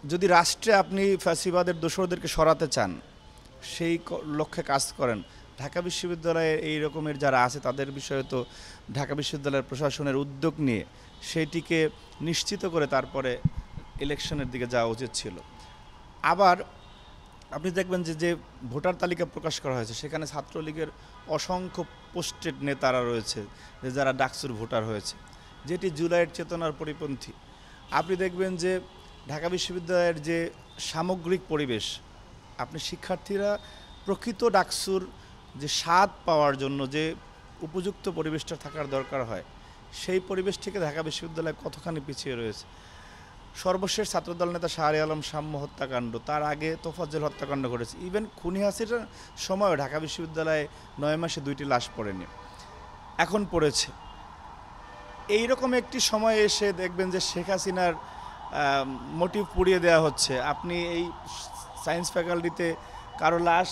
যদি রাষ্ট্রে আপনি ফ্যাসিবাদের দোসরদেরকে সরাতে চান, সেই লক্ষ্যে কাজ করেন, ঢাকা বিশ্ববিদ্যালয়ে এই রকমের যারা আছে তাদের বিষয়ে তো ঢাকা বিশ্ববিদ্যালয়ের প্রশাসনের উদ্যোগ নিয়ে সেইটিকে নিশ্চিত করে তারপরে ইলেকশনের দিকে যাওয়া উচিত ছিল। আবার আপনি দেখবেন যে যে ভোটার তালিকা প্রকাশ করা হয়েছে সেখানে ছাত্রলীগের অসংখ্য পোস্টেড নেতারা রয়েছে যে যারা ডাকসুর ভোটার হয়েছে, যেটি জুলাইয়ের চেতনার পরিপন্থী। আপনি দেখবেন যে ঢাকা বিশ্ববিদ্যালয়ের যে সামগ্রিক পরিবেশ, আপনি শিক্ষার্থীরা প্রকৃত ডাকসুর যে স্বাদ পাওয়ার জন্য যে উপযুক্ত পরিবেশটা থাকার দরকার হয়, সেই পরিবেশ থেকে ঢাকা বিশ্ববিদ্যালয় কতখানি পিছিয়ে রয়েছে। সর্বশেষ ছাত্রদল নেতা শাহরি আলম সাম্য হত্যাকাণ্ড, তার আগে তোফাজ্জল হত্যাকাণ্ড ঘটেছে, ইভেন খুনি হাসিনার সময়ও ঢাকা বিশ্ববিদ্যালয়ে 9 মাসে 2টি লাশ পড়েনি, এখন পড়েছে। এইরকম একটি সময় এসে দেখবেন যে শেখ হাসিনার মোটিভ পুড়িয়ে দেওয়া হচ্ছে। আপনি এই সায়েন্স ফ্যাকাল্টিতে কারো লাশ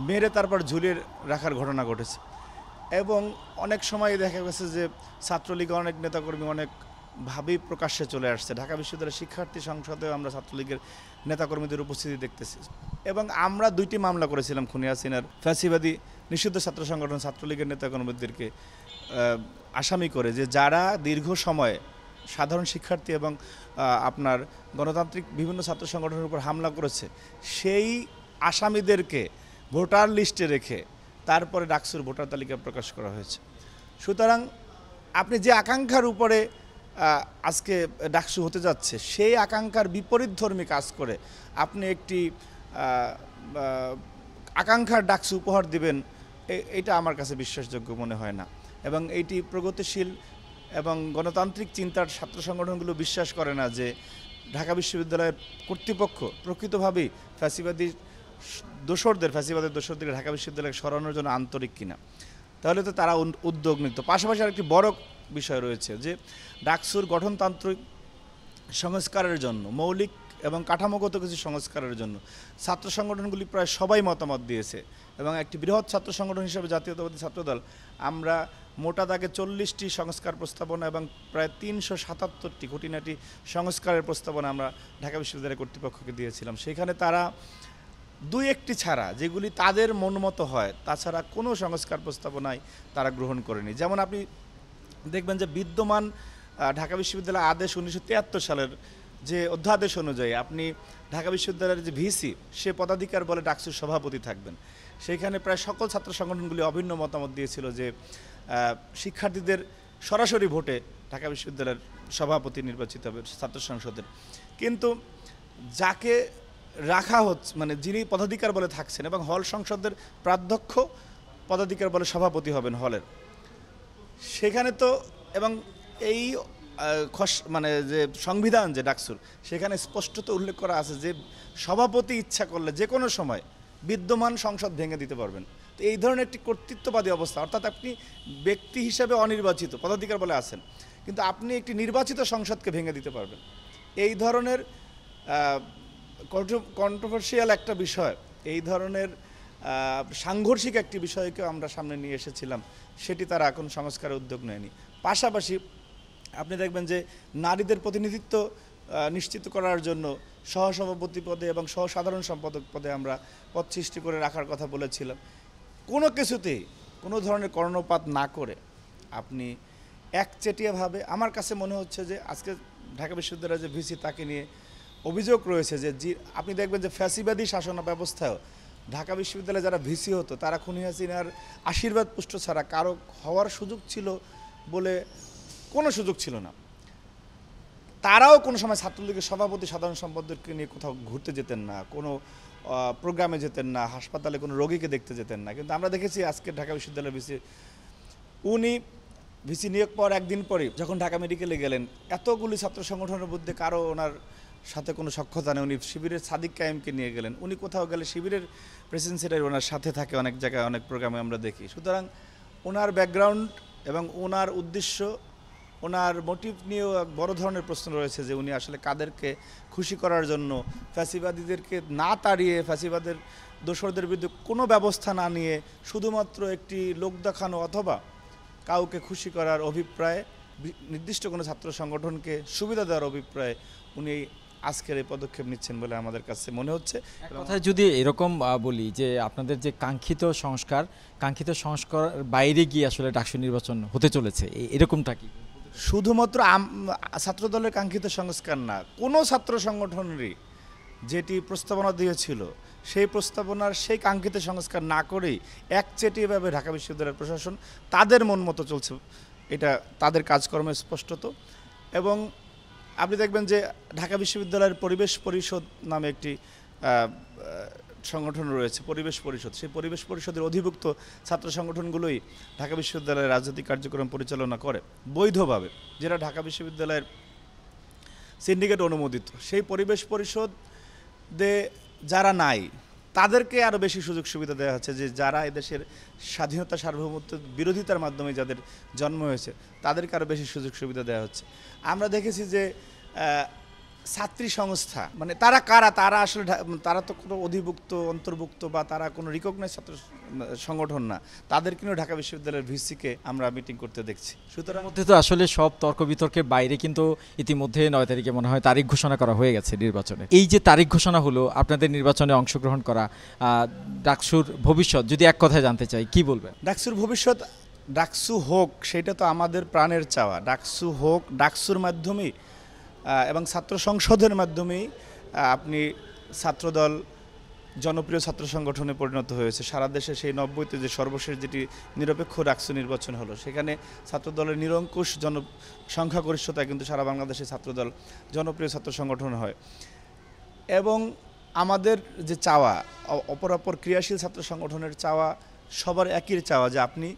মেরে তারপর ঝুলিয়ে রাখার ঘটনা ঘটেছে, এবং অনেক সময় দেখা গেছে যে ছাত্রলীগের অনেক নেতাকর্মী অনেকভাবেই প্রকাশ্যে চলে আসছে। ঢাকা বিশ্ববিদ্যালয়ের শিক্ষার্থী সংসদেও আমরা ছাত্রলীগের নেতাকর্মীদের উপস্থিতি দেখতেছি। এবং আমরা 2টি মামলা করেছিলাম খুনি হাসিনার ফ্যাসিবাদী নিষিদ্ধ ছাত্র সংগঠন ছাত্রলীগের নেতাকর্মীদেরকে আসামি করে, যে যারা দীর্ঘ সময়ে সাধারণ শিক্ষার্থী এবং আপনার গণতান্ত্রিক বিভিন্ন ছাত্র সংগঠনের উপর হামলা করেছে, সেই আসামিদেরকে ভোটার লিস্টে রেখে তারপরে ডাকসুর ভোটার তালিকা প্রকাশ করা হয়েছে। সুতরাং আপনি যে আকাঙ্ক্ষার উপরে আজকে ডাকসু হতে যাচ্ছে, সেই আকাঙ্ক্ষার বিপরীতধর্মী কাজ করে আপনি একটি আকাঙ্ক্ষার ডাকসু উপহার দিবেন, এটা আমার কাছে বিশ্বাসযোগ্য মনে হয় না। এবং এইটি প্রগতিশীল এবং গণতান্ত্রিক চিন্তার ছাত্র সংগঠনগুলো বিশ্বাস করে না যে ঢাকা বিশ্ববিদ্যালয়ের কর্তৃপক্ষ প্রকৃতভাবেই ফ্যাসিবাদের দোসরদেরকে ঢাকা বিশ্ববিদ্যালয়ে সরানোর জন্য আন্তরিক কিনা, তাহলে তো তারা উদ্যোগ নিত। পাশাপাশি আরেকটি বড় বিষয় রয়েছে যে ডাকসুর গঠনতান্ত্রিক সংস্কারের জন্য, মৌলিক এবং কাঠামোগত কিছু সংস্কারের জন্য ছাত্র সংগঠনগুলি প্রায় সবাই মতামত দিয়েছে। এবং একটি বৃহৎ ছাত্র সংগঠন হিসেবে জাতীয়তাবাদী ছাত্রদল আমরা মোটা দাগে 40টি সংস্কার প্রস্তাবনা এবং প্রায় 377টি খুঁটিনাটি সংস্কারের প্রস্তাবনা আমরা ঢাকা বিশ্ববিদ্যালয় কর্তৃপক্ষকে দিয়েছিলাম। সেখানে তারা 2-1টি ছাড়া, যেগুলি তাদের মন মতো হয়, তাছাড়া কোনো সংস্কার প্রস্তাবনাই তারা গ্রহণ করেনি। যেমন আপনি দেখবেন যে বিদ্যমান ঢাকা বিশ্ববিদ্যালয় আদেশ 1973 সালের যে অধ্যাদেশ অনুযায়ী আপনি ঢাকা বিশ্ববিদ্যালয়ের যে ভিসি, সে পদাধিকার বলে ডাকসুর সভাপতি থাকবেন। সেইখানে প্রায় সকল ছাত্র সংগঠনগুলি অভিন্ন মতামত দিয়েছিল যে শিক্ষার্থীদের সরাসরি ভোটে ঢাকা বিশ্ববিদ্যালয়ের সভাপতি নির্বাচিত হবে ছাত্র সংসদের। কিন্তু যাকে রাখা হচ্ছে, মানে যিনি পদাধিকার বলে থাকছেন, এবং হল সংসদের প্রাধ্যক্ষ পদাধিকার বলে সভাপতি হবেন হলের, সেখানে তো এবং এই মানে যে সংবিধান যে ডাকসুর, সেখানে স্পষ্টত উল্লেখ করা আছে যে সভাপতি ইচ্ছা করলে যে কোনো সময় বিদ্যমান সংসদ ভেঙে দিতে পারবেন। তো এই ধরনের একটি কর্তৃত্ববাদী অবস্থা, অর্থাৎ আপনি ব্যক্তি হিসাবে অনির্বাচিত পদাধিকার বলে আছেন, কিন্তু আপনি একটি নির্বাচিত সংসদকে ভেঙে দিতে পারবেন। এই ধরনের কন্ট্রোভার্সিয়াল একটা বিষয়, এই ধরনের সাংঘর্ষিক একটি বিষয়কে আমরা সামনে নিয়ে এসেছিলাম, সেটি তারা এখন সংস্কারের উদ্যোগ নেয়নি। পাশাপাশি আপনি দেখবেন যে নারীদের প্রতিনিধিত্ব নিশ্চিত করার জন্য সহসভাপতি পদে এবং সহসাধারণ সম্পাদক পদে আমরা পদ সৃষ্টি করে রাখার কথা বলেছিলাম। কোনো কিছুতেই কোনো ধরনের কর্ণপাত না করে আপনি একচেটিয়াভাবে, আমার কাছে মনে হচ্ছে যে আজকে ঢাকা বিশ্ববিদ্যালয়ের যে ভিসি, তাকে নিয়ে অভিযোগ রয়েছে যে আপনি দেখবেন যে ফ্যাসিবাদী শাসন ব্যবস্থায় ঢাকা বিশ্ববিদ্যালয়ে যারা ভিসি হতো তারা খুনি হাসিনার আশীর্বাদ পুষ্ট ছাড়া কারো হওয়ার সুযোগ ছিল বলে কোনো সুযোগ ছিল না। তারাও কোনো সময় ছাত্রলীগের সভাপতি সাধারণ সম্পাদককে নিয়ে কোথাও ঘুরতে যেতেন না, কোনো প্রোগ্রামে যেতেন না, হাসপাতালে কোনো রোগীকে দেখতে যেতেন না। কিন্তু আমরা দেখেছি আজকে ঢাকা বিশ্ববিদ্যালয়ের উনি ভিসি নিয়োগ পাওয়ার একদিন পরে যখন ঢাকা মেডিকেলে গেলেন, এতগুলি ছাত্র সংগঠনের মধ্যে কারো ওনার সাথে কোনো সখ্যতা নেই। উনি শিবিরের সাদিক কায়েমকে নিয়ে গেলেন, উনি কোথাও গেলে শিবিরের প্রেসিডেন্ট সেক্রেটারি ওনার সাথে থাকে, অনেক জায়গায় অনেক প্রোগ্রামে আমরা দেখি। সুতরাং ওনার ব্যাকগ্রাউন্ড এবং ওনার উদ্দেশ্য, ওনার মোটিভ নিয়েও এক বড় ধরনের প্রশ্ন রয়েছে যে উনি আসলে কাদেরকে খুশি করার জন্য, ফ্যাসিবাদীদেরকে না তাড়িয়ে, ফ্যাসিবাদের দোসরদের বিরুদ্ধে কোনো ব্যবস্থা না নিয়ে শুধুমাত্র একটি লোক দেখানো অথবা কাউকে খুশি করার অভিপ্রায়ে, নির্দিষ্ট কোনো ছাত্র সংগঠনকে সুবিধা দেওয়ার অভিপ্রায়ে উনি আজকের এই পদক্ষেপ নিচ্ছেন বলে আমাদের কাছে মনে হচ্ছে। এক কথায় যদি এরকম বলি যে আপনাদের যে কাঙ্ক্ষিত সংস্কার বাইরে গিয়ে আসলে ডাকসু নির্বাচন হতে চলেছে, এরকমটা কি? শুধুমাত্র ছাত্রদলের কাঙ্ক্ষিত সংস্কার না, কোনো ছাত্র সংগঠনেরই যেটি প্রস্তাবনা দিয়েছিল সেই প্রস্তাবনার সেই কাঙ্ক্ষিত সংস্কার না করেই একচেটিয়াভাবে ঢাকা বিশ্ববিদ্যালয়ের প্রশাসন তাদের মন মতো চলছে, এটা তাদের কাজকর্মে স্পষ্টত। এবং আপনি দেখবেন যে ঢাকা বিশ্ববিদ্যালয়ের পরিবেশ পরিষদ নামে একটি সংগঠন রয়েছে, পরিবেশ পরিষদ। সেই পরিবেশ পরিষদের অধিভুক্ত ছাত্র সংগঠনগুলোই ঢাকা বিশ্ববিদ্যালয়ের রাজনৈতিক কার্যক্রম পরিচালনা করে বৈধভাবে, যেটা ঢাকা বিশ্ববিদ্যালয়ের সিন্ডিকেট অনুমোদিত। সেই পরিবেশ পরিষদে যারা নাই তাদেরকে আরও বেশি সুযোগ সুবিধা দেওয়া হচ্ছে, যে যারা এদেশের স্বাধীনতা সার্বভৌমত্ব বিরোধিতার মাধ্যমে যাদের জন্ম হয়েছে তাদেরকে আরও বেশি সুযোগ সুবিধা দেওয়া হচ্ছে। আমরা দেখেছি যে ছাত্রী সংস্থা, মানে তারা কারা, তারা আসলে তারা তো কোনো অন্তর্ভুক্ত বা তারা কোনো রিকগনাইজ ছাত্র সংগঠন না, তাদেরকেও ঢাকা বিশ্ববিদ্যালয়ের ভিসিকে আমরা মিটিং করতে দেখছি। সুতরাং মধ্যে তো আসলে সব তর্ক বিতর্কের বাইরে কিন্তু ইতিমধ্যে 9 তারিখে মনে হয় তারিখ ঘোষণা করা হয়ে গেছে নির্বাচনে। এই যে তারিখ ঘোষণা হলো, আপনাদের নির্বাচনে অংশগ্রহণ করা, ডাকসুর ভবিষ্যৎ যদি এক কথায় জানতে চাই, কি বলবেন? ডাকসুর ভবিষ্যৎ, ডাকসু হোক সেটা তো আমাদের প্রাণের চাওয়া। ডাকসু হোক, ডাকসুর মাধ্যমেই এবং ছাত্র সংসদের মাধ্যমেই আপনি ছাত্রদল জনপ্রিয় ছাত্র সংগঠনে পরিণত হয়েছে সারা দেশে। সেই 90-তে যে সর্বশেষ যেটি নিরপেক্ষ ডাকসু নির্বাচন হলো, সেখানে ছাত্রদলের নিরঙ্কুশ সংখ্যাগরিষ্ঠতায় কিন্তু সারা বাংলাদেশে ছাত্রদল জনপ্রিয় ছাত্র সংগঠন হয়। এবং আমাদের যে চাওয়া, অপরাপর ক্রিয়াশীল ছাত্র সংগঠনের চাওয়া সবার একই চাওয়া, যে আপনি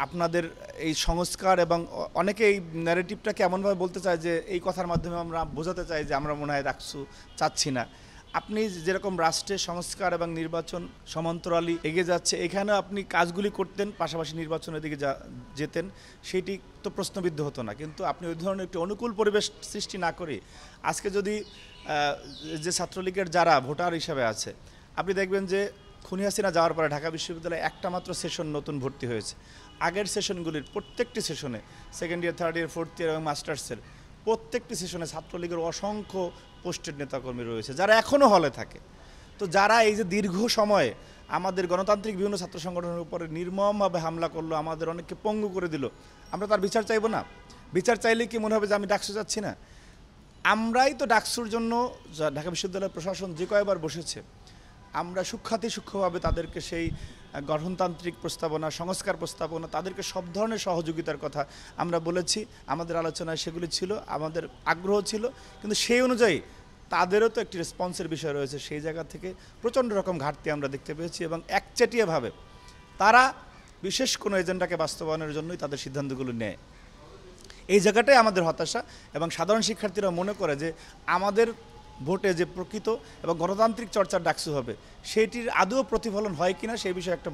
আপনাদের এই সংস্কার, এবং অনেকে এই ন্যারেটিভটাকে এমনভাবে বলতে চায় যে এই কথার মাধ্যমে আমরা বোঝাতে চাই যে আমরা মনে হয় ডাকসু চাচ্ছি না। আপনি যেরকম রাষ্ট্রের সংস্কার এবং নির্বাচন সমান্তরালি এগিয়ে যাচ্ছে, এখানে আপনি কাজগুলি করতেন, পাশাপাশি নির্বাচনের দিকে যেতেন, সেটি তো প্রশ্নবিদ্ধ হতো না। কিন্তু আপনি ওই ধরনের একটি অনুকূল পরিবেশ সৃষ্টি না করে আজকে যদি যে ছাত্রলীগের যারা ভোটার হিসাবে আছে, আপনি দেখবেন যে খুনি হাসিনা যাওয়ার পরে ঢাকা বিশ্ববিদ্যালয়ে একটা মাত্র সেশন নতুন ভর্তি হয়েছে। আগের সেশনগুলির প্রত্যেকটি সেশনে, second year, third year, fourth year এবং মাস্টার্সের প্রত্যেকটি সেশনে ছাত্রলীগের অসংখ্য পোস্টেড নেতাকর্মী রয়েছে যারা এখনও হলে থাকে। তো যারা এই যে দীর্ঘ সময়ে আমাদের গণতান্ত্রিক বিভিন্ন ছাত্র সংগঠনের উপরে নির্মমভাবে হামলা করলো, আমাদের অনেককে পঙ্গু করে দিল, আমরা তার বিচার চাইবো না? বিচার চাইলে কি মনে হবে যে আমি ডাকসু যাচ্ছি না? আমরাই তো ডাকসুর জন্য ঢাকা বিশ্ববিদ্যালয়ের প্রশাসন যে কয়েকবার বসেছে, আমরা সূক্ষ্মভাবে তাদেরকে সেই গঠনতান্ত্রিক প্রস্তাবনা, সংস্কার প্রস্তাবনা, তাদেরকে সব ধরনের সহযোগিতার কথা আমরা বলেছি। আমাদের আলোচনায় সেগুলি ছিল, আমাদের আগ্রহ ছিল, কিন্তু সেই অনুযায়ী তাদেরও তো একটি রেসপন্সের বিষয় রয়েছে। সেই জায়গা থেকে প্রচণ্ড রকম ঘাটতি আমরা দেখতে পেয়েছি, এবং একচেটিয়াভাবে তারা বিশেষ কোনো এজেন্ডাকে বাস্তবায়নের জন্যই তাদের সিদ্ধান্তগুলো নেয়। এই জায়গাটাই আমাদের হতাশা, এবং সাধারণ শিক্ষার্থীরা মনে করে যে আমাদের ভোটে যে প্রকৃত এবং গণতান্ত্রিক চর্চার ডাকসু হবে, সেটির আদৌ প্রতিফলন হয় কিনা সেই বিষয়ে একটা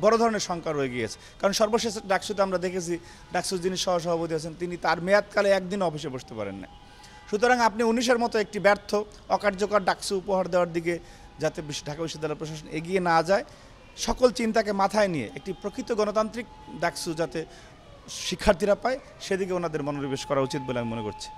বড় ধরনের শঙ্কা রয়ে গিয়েছে। কারণ সর্বশেষ ডাকসুতে আমরা দেখেছি, ডাকসুর যিনি সহসভাপতি আছেন তিনি তার মেয়াদকালে একদিন অফিসে বসতে পারেন না। সুতরাং আপনি 19-এর মতো একটি ব্যর্থ অকার্যকর ডাকসু উপহার দেওয়ার দিকে যাতে ঢাকা বিশ্ববিদ্যালয় প্রশাসন এগিয়ে না যায়, সকল চিন্তাকে মাথায় নিয়ে একটি প্রকৃত গণতান্ত্রিক ডাকসু যাতে শিক্ষার্থীরা পায়, সেদিকে ওনাদের মনোনিবেশ করা উচিত বলে আমি মনে করছি।